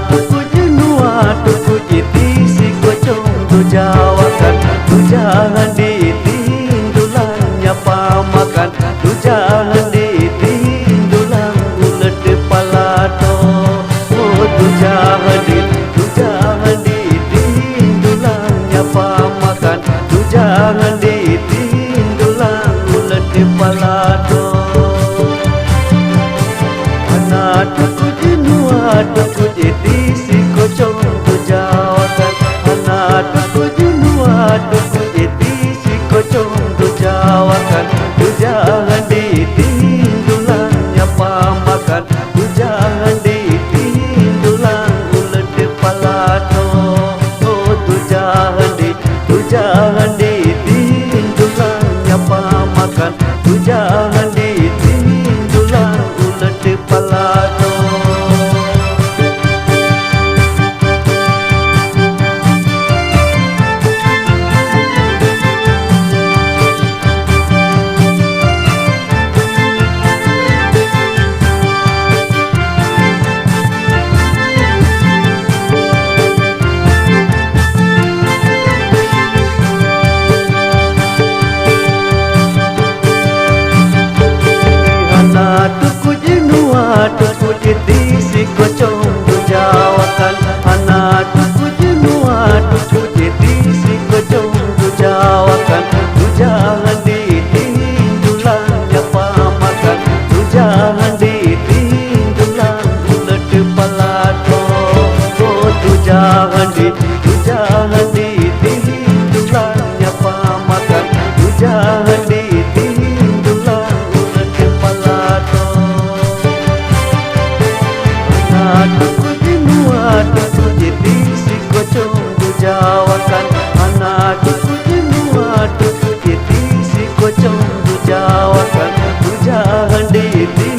tuku jenua tuku jiti si kocong tu jawakan. Tu jangan ditindulannya pamakan. Tu jangan ditindulan ulet kepala to. Oh tu jangan ditindulannya pamakan. Tu jangan ditindulan ulet kepala to. Anak tuku jenua tuku jiti si kocong tu jawakan. Anak tuku jenua tuku jiti si kocong tu jawakan. Tu jangan ditindulannya pamakan. Tu jangan ditindulan ulet kepala to. Oh tu jangan ditindulannya pamakan. Tu jangan ditindulan ulet kepala to. Tuku jenua tuku jiti si kocong tu jawakan. Anak tuku jenua tuku jiti si kocong tu jawakan. Tu jangan ditindulannya pamakan. Tu jangan ditindulan ulet kepala to. Oh tu jangan ditindulannya pamakan. Tu jangan ditindulan ulet kepala to. Tuku jenua tuku jiti si kocong tu jawakan. Anak tuku jenua tuku jiti si kocong tu jawakan. Tu jangan ditindulan